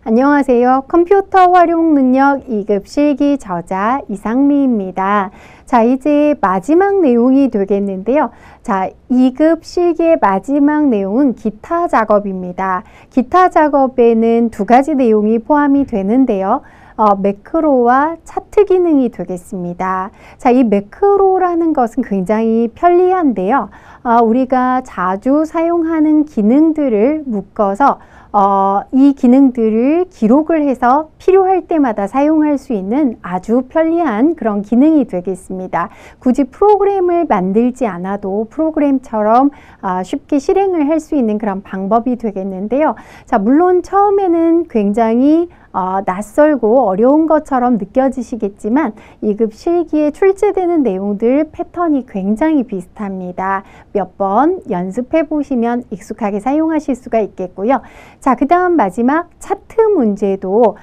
안녕하세요. 컴퓨터 활용 능력 2급 실기 저자 이상미입니다. 자, 이제 마지막 내용이 되겠는데요. 자, 2급 실기의 마지막 내용은 기타 작업입니다. 기타 작업에는 두 가지 내용이 포함이 되는데요. 매크로와 차트 기능이 되겠습니다. 자, 이 매크로라는 것은 굉장히 편리한데요. 우리가 자주 사용하는 기능들을 묶어서 이 기능들을 기록을 해서 필요할 때마다 사용할 수 있는 아주 편리한 그런 기능이 되겠습니다. 굳이 프로그램을 만들지 않아도 프로그램처럼 쉽게 실행을 할 수 있는 그런 방법이 되겠는데요. 자, 물론 처음에는 굉장히 낯설고 어려운 것처럼 느껴지시겠지만 2급 실기에 출제되는 내용들 패턴이 굉장히 비슷합니다. 몇 번 연습해 보시면 익숙하게 사용하실 수가 있겠고요. 자, 그 다음 마지막 차트 문제도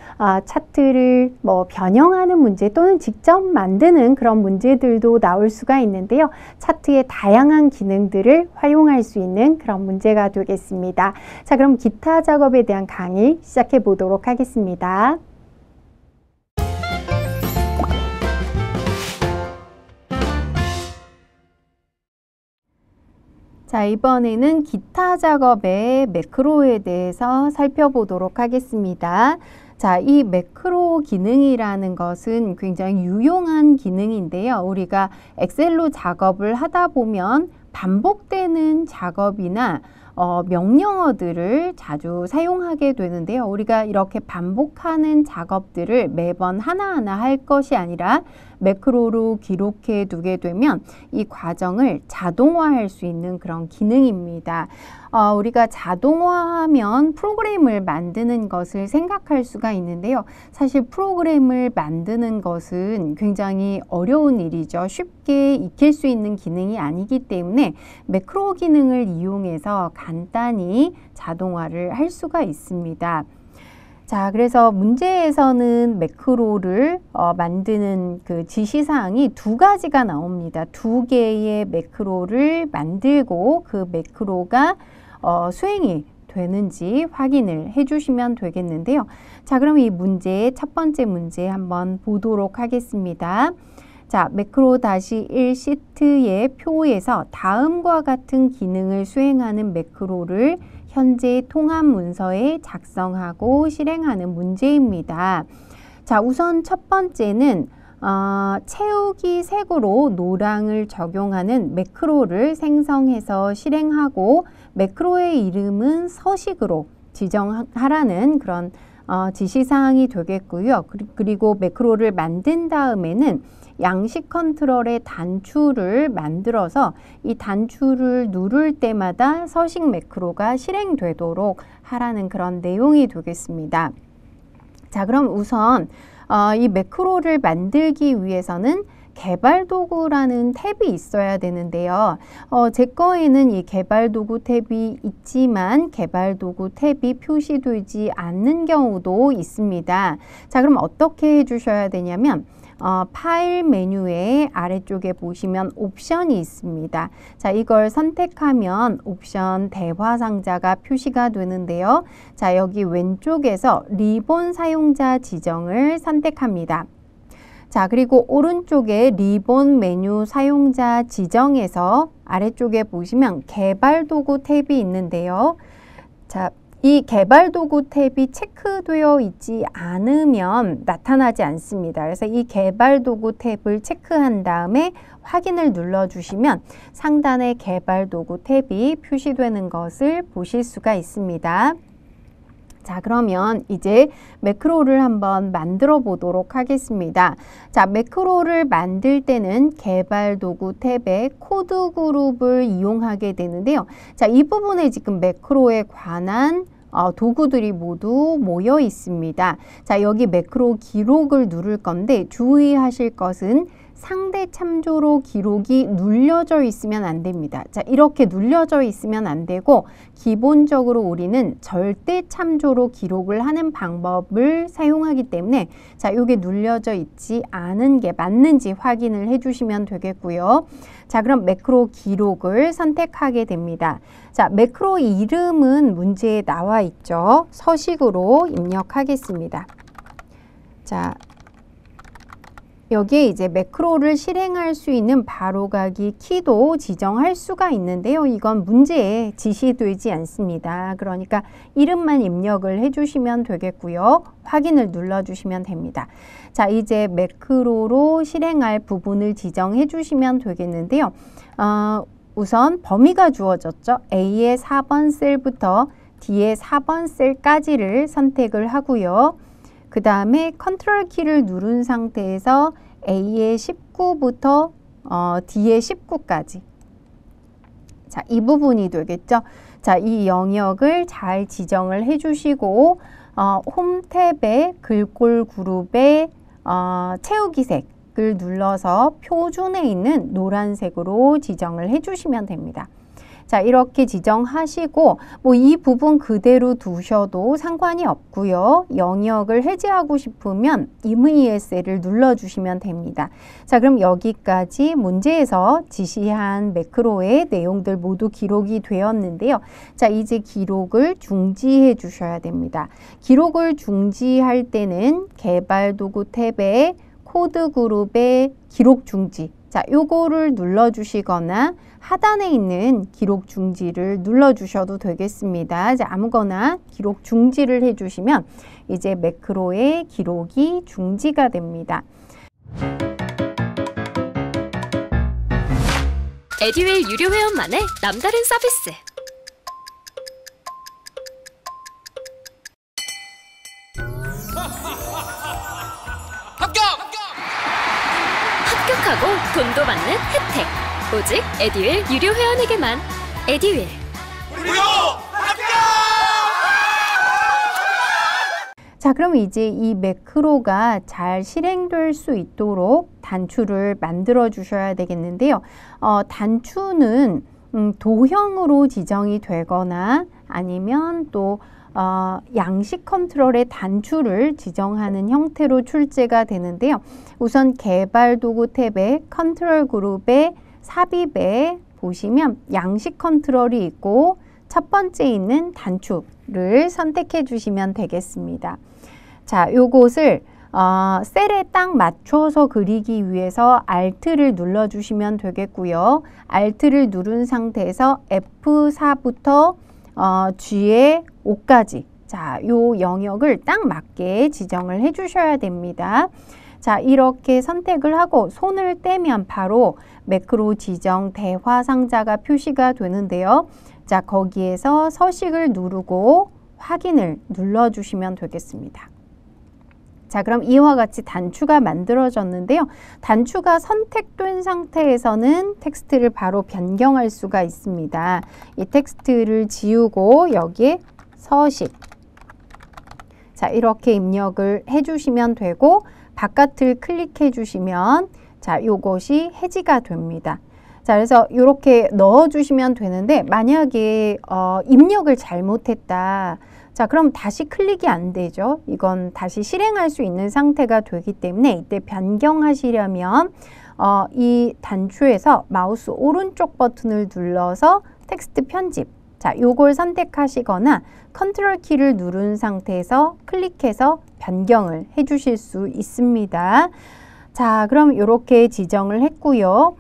차트를 변형하는 문제 또는 직접 만드는 그런 문제들도 나올 수가 있는데요. 차트의 다양한 기능들을 활용할 수 있는 그런 문제가 되겠습니다. 자, 그럼 기타 작업에 대한 강의 시작해 보도록 하겠습니다. 자, 이번에는 기타 작업의 매크로에 대해서 살펴보도록 하겠습니다. 자, 이 매크로 기능이라는 것은 굉장히 유용한 기능인데요. 우리가 엑셀로 작업을 하다 보면 반복되는 작업이나 명령어들을 자주 사용하게 되는데요. 우리가 이렇게 반복하는 작업들을 매번 하나하나 할 것이 아니라 매크로로 기록해 두게 되면 이 과정을 자동화할 수 있는 그런 기능입니다. 우리가 자동화하면 프로그램을 만드는 것을 생각할 수가 있는데요. 사실 프로그램을 만드는 것은 굉장히 어려운 일이죠. 쉽게 익힐 수 있는 기능이 아니기 때문에 매크로 기능을 이용해서 간단히 자동화를 할 수가 있습니다. 자, 그래서 문제에서는 매크로를 만드는 그 지시사항이 두 가지가 나옵니다. 두 개의 매크로를 만들고 그 매크로가 수행이 되는지 확인을 해주시면 되겠는데요. 자, 그럼 이 문제의 첫 번째 문제 한번 보도록 하겠습니다. 자, 매크로-1 시트의 표에서 다음과 같은 기능을 수행하는 매크로를 현재 통합 문서에 작성하고 실행하는 문제입니다. 자, 우선 첫 번째는 채우기 색으로 노랑을 적용하는 매크로를 생성해서 실행하고 매크로의 이름은 서식으로 지정하라는 그런 지시사항이 되겠고요. 그리고 매크로를 만든 다음에는 양식 컨트롤의 단추를 만들어서 이 단추를 누를 때마다 서식 매크로가 실행되도록 하라는 그런 내용이 되겠습니다. 자, 그럼 우선 이 매크로를 만들기 위해서는 개발도구라는 탭이 있어야 되는데요. 제 거에는 이 개발도구 탭이 있지만 개발도구 탭이 표시되지 않는 경우도 있습니다. 자, 그럼 어떻게 해주셔야 되냐면 파일 메뉴의 아래쪽에 보시면 옵션이 있습니다. 자, 이걸 선택하면 옵션 대화 상자가 표시가 되는데요. 자, 여기 왼쪽에서 리본 사용자 지정을 선택합니다. 자, 그리고 오른쪽에 리본 메뉴 사용자 지정에서 아래쪽에 보시면 개발도구 탭이 있는데요. 자, 이 개발도구 탭이 체크되어 있지 않으면 나타나지 않습니다. 그래서 이 개발도구 탭을 체크한 다음에 확인을 눌러주시면 상단에 개발도구 탭이 표시되는 것을 보실 수가 있습니다. 자, 그러면 이제 매크로를 한번 만들어 보도록 하겠습니다. 자, 매크로를 만들 때는 개발도구 탭의 코드 그룹을 이용하게 되는데요. 자, 이 부분에 지금 매크로에 관한 도구들이 모두 모여 있습니다. 자, 여기 매크로 기록을 누를 건데 주의하실 것은 상대 참조로 기록이 눌려져 있으면 안 됩니다. 자, 이렇게 눌려져 있으면 안 되고 기본적으로 우리는 절대 참조로 기록을 하는 방법을 사용하기 때문에 자, 이게 눌려져 있지 않은 게 맞는지 확인을 해주시면 되겠고요. 자, 그럼 매크로 기록을 선택하게 됩니다. 자, 매크로 이름은 문제에 나와 있죠. 서식으로 입력하겠습니다. 자, 여기에 이제 매크로를 실행할 수 있는 바로가기 키도 지정할 수가 있는데요. 이건 문제에 지시되지 않습니다. 그러니까 이름만 입력을 해주시면 되겠고요. 확인을 눌러주시면 됩니다. 자, 이제 매크로로 실행할 부분을 지정해 주시면 되겠는데요. 우선 범위가 주어졌죠. A의 4번 셀부터 D의 4번 셀까지를 선택을 하고요. 그 다음에 컨트롤 키를 누른 상태에서 A의 19부터 D의 19까지. 자, 이 부분이 되겠죠. 자, 이 영역을 잘 지정을 해주시고 홈 탭에 글꼴 그룹에 채우기 색을 눌러서 표준에 있는 노란색으로 지정을 해주시면 됩니다. 자, 이렇게 지정하시고 이 부분 그대로 두셔도 상관이 없고요. 영역을 해제하고 싶으면 ESL을 눌러주시면 됩니다. 자, 그럼 여기까지 문제에서 지시한 매크로의 내용들 모두 기록이 되었는데요. 자, 이제 기록을 중지해 주셔야 됩니다. 기록을 중지할 때는 개발도구 탭에 코드 그룹의 기록 중지, 자, 요거를 눌러주시거나 하단에 있는 기록 중지를 눌러주셔도 되겠습니다. 자, 아무거나 기록 중지를 해주시면 이제 매크로의 기록이 중지가 됩니다. 에듀윌 유료 회원만의 남다른 서비스. 합격하고 돈도 받는 혜택. 오직 에듀윌 유료 회원에게만. 에듀윌 무료 합격! 자, 그럼 이제 이 매크로가 잘 실행될 수 있도록 단추를 만들어 주셔야 되겠는데요. 단추는 도형으로 지정이 되거나 아니면 또 양식 컨트롤의 단추를 지정하는 형태로 출제가 되는데요. 우선 개발 도구 탭에 컨트롤 그룹의 삽입에 보시면 양식 컨트롤이 있고 첫 번째 있는 단추를 선택해 주시면 되겠습니다. 자, 요것을 셀에 딱 맞춰서 그리기 위해서 Alt를 눌러주시면 되겠고요. Alt를 누른 상태에서 F4부터 G의 5까지, 자, 요 영역을 딱 맞게 지정을 해 주셔야 됩니다. 자, 이렇게 선택을 하고 손을 떼면 바로 매크로 지정 대화 상자가 표시가 되는데요. 자, 거기에서 서식을 누르고 확인을 눌러주시면 되겠습니다. 자, 그럼 이와 같이 단추가 만들어졌는데요. 단추가 선택된 상태에서는 텍스트를 바로 변경할 수가 있습니다. 이 텍스트를 지우고 여기에 서식, 자, 이렇게 입력을 해주시면 되고 바깥을 클릭해 주시면 자, 요것이 해지가 됩니다. 자, 그래서 이렇게 넣어 주시면 되는데 만약에 입력을 잘못했다. 자, 그럼 다시 클릭이 안 되죠. 이건 다시 실행할 수 있는 상태가 되기 때문에 이때 변경하시려면 이 단추에서 마우스 오른쪽 버튼을 눌러서 텍스트 편집, 자, 요걸 선택하시거나 컨트롤 키를 누른 상태에서 클릭해서 변경을 해 주실 수 있습니다. 자, 그럼 이렇게 지정을 했고요.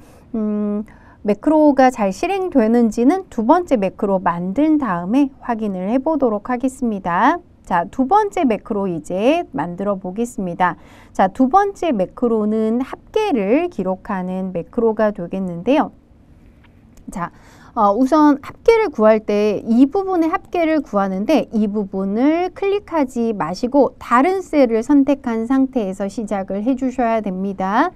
매크로가 잘 실행되는지는 두 번째 매크로 만든 다음에 확인을 해 보도록 하겠습니다. 자, 두 번째 매크로 이제 만들어 보겠습니다. 자, 두 번째 매크로는 합계를 기록하는 매크로가 되겠는데요. 자, 우선 합계를 구할 때 이 부분의 합계를 구하는데 이 부분을 클릭하지 마시고 다른 셀을 선택한 상태에서 시작을 해 주셔야 됩니다.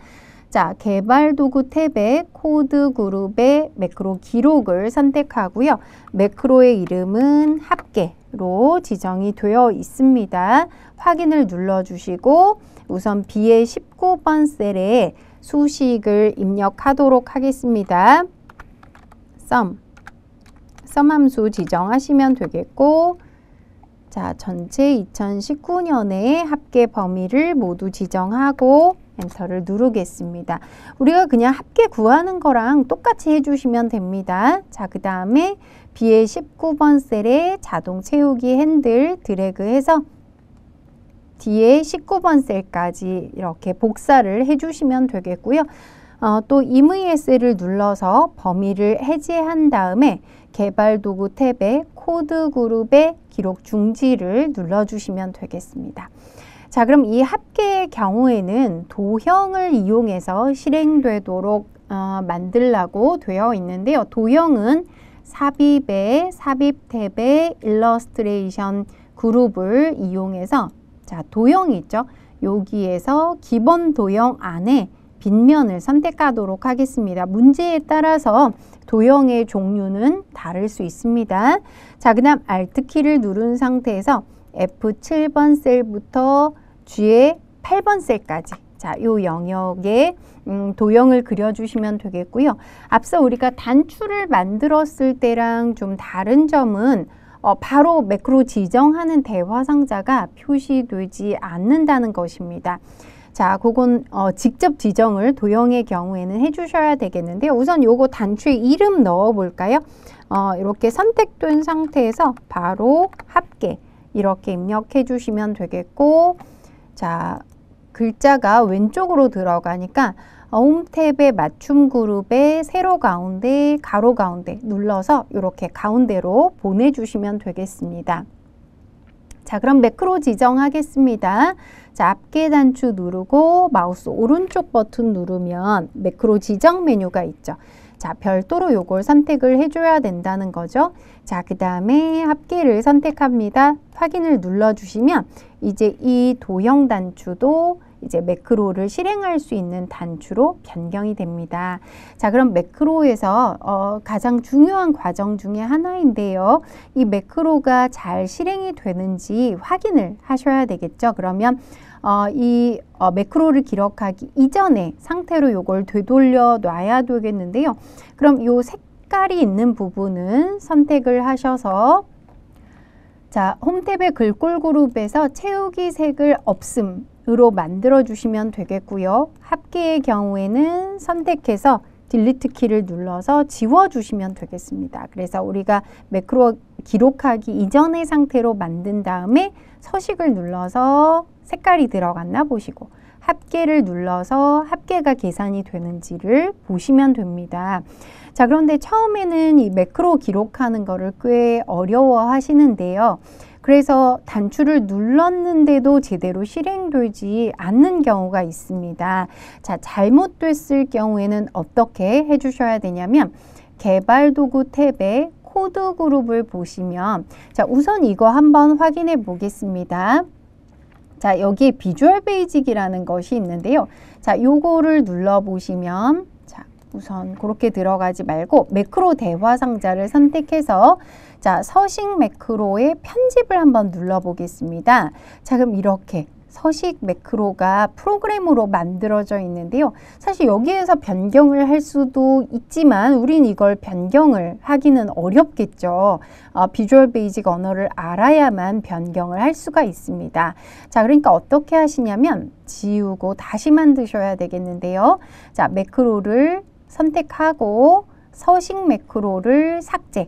자, 개발 도구 탭에 코드 그룹의 매크로 기록을 선택하고요. 매크로의 이름은 합계로 지정이 되어 있습니다. 확인을 눌러주시고 우선 B의 19번 셀에 수식을 입력하도록 하겠습니다. sum 함수 지정하시면 되겠고, 자, 전체 2019년의 합계 범위를 모두 지정하고 엔터를 누르겠습니다. 우리가 그냥 합계 구하는 거랑 똑같이 해주시면 됩니다. 자, 그 다음에 B의 19번 셀에 자동 채우기 핸들 드래그해서 D의 19번 셀까지 이렇게 복사를 해주시면 되겠고요. 또 임의의 셀을 눌러서 범위를 해제한 다음에 개발도구 탭에 코드 그룹의 기록 중지를 눌러주시면 되겠습니다. 자, 그럼 이 합계의 경우에는 도형을 이용해서 실행되도록 만들라고 되어 있는데요. 도형은 삽입의 삽입 탭의 일러스트레이션 그룹을 이용해서, 자, 도형이 있죠. 여기에서 기본 도형 안에 빗면을 선택하도록 하겠습니다. 문제에 따라서 도형의 종류는 다를 수 있습니다. 자, 그 다음 Alt키를 누른 상태에서 F7번 셀부터 G의 8번 셀까지, 자, 요 영역에 도형을 그려주시면 되겠고요. 앞서 우리가 단추를 만들었을 때랑 좀 다른 점은 바로 매크로 지정하는 대화 상자가 표시되지 않는다는 것입니다. 자, 그건 직접 지정을 도형의 경우에는 해주셔야 되겠는데요. 우선 요거 단추에 이름 넣어 볼까요? 이렇게 선택된 상태에서 바로 합계 이렇게 입력해 주시면 되겠고, 자, 글자가 왼쪽으로 들어가니까 홈 탭의 맞춤 그룹의 세로 가운데, 가로 가운데 눌러서 이렇게 가운데로 보내주시면 되겠습니다. 자, 그럼 매크로 지정하겠습니다. 자, 합계 단추 누르고 마우스 오른쪽 버튼 누르면 매크로 지정 메뉴가 있죠. 자, 별도로 요걸 선택을 해줘야 된다는 거죠. 자, 그 다음에 합계를 선택합니다. 확인을 눌러주시면 이제 이 도형 단추도 이제 매크로를 실행할 수 있는 단추로 변경이 됩니다. 자, 그럼 매크로에서 가장 중요한 과정 중에 하나인데요. 이 매크로가 잘 실행이 되는지 확인을 하셔야 되겠죠. 그러면 이 매크로를 기록하기 이전에 상태로 요걸 되돌려 놔야 되겠는데요. 그럼 요 색깔이 있는 부분은 선택을 하셔서, 자, 홈 탭의 글꼴 그룹에서 채우기 색을 없음으로 만들어 주시면 되겠고요. 합계의 경우에는 선택해서 딜리트 키를 눌러서 지워 주시면 되겠습니다. 그래서 우리가 매크로 기록하기 이전의 상태로 만든 다음에 서식을 눌러서 색깔이 들어갔나 보시고, 합계를 눌러서 합계가 계산이 되는지를 보시면 됩니다. 자, 그런데 처음에는 이 매크로 기록하는 거를 꽤 어려워 하시는데요. 그래서 단추를 눌렀는데도 제대로 실행되지 않는 경우가 있습니다. 자, 잘못됐을 경우에는 어떻게 해주셔야 되냐면, 개발도구 탭에 코드 그룹을 보시면, 자, 우선 이거 한번 확인해 보겠습니다. 자, 여기에 비주얼 베이직이라는 것이 있는데요. 자, 요거를 눌러보시면, 자, 우선 그렇게 들어가지 말고 매크로 대화 상자를 선택해서, 자, 서식 매크로의 편집을 한번 눌러보겠습니다. 자, 그럼 이렇게 서식 매크로가 프로그램으로 만들어져 있는데요. 사실 여기에서 변경을 할 수도 있지만 우린 이걸 변경을 하기는 어렵겠죠. 비주얼 베이직 언어를 알아야만 변경을 할 수가 있습니다. 자, 그러니까 어떻게 하시냐면 지우고 다시 만드셔야 되겠는데요. 자, 매크로를 선택하고 서식 매크로를 삭제.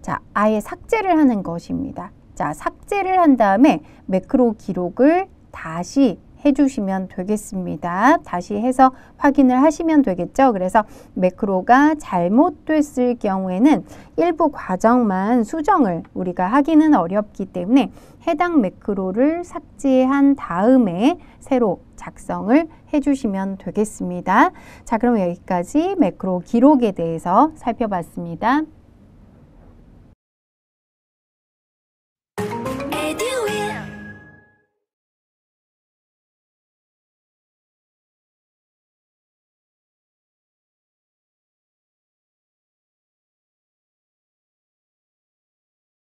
자, 아예 삭제를 하는 것입니다. 자, 삭제를 한 다음에 매크로 기록을 다시 해주시면 되겠습니다. 다시 해서 확인을 하시면 되겠죠. 그래서 매크로가 잘못됐을 경우에는 일부 과정만 수정을 우리가 하기는 어렵기 때문에 해당 매크로를 삭제한 다음에 새로 작성을 해주시면 되겠습니다. 자, 그럼 여기까지 매크로 기록에 대해서 살펴봤습니다.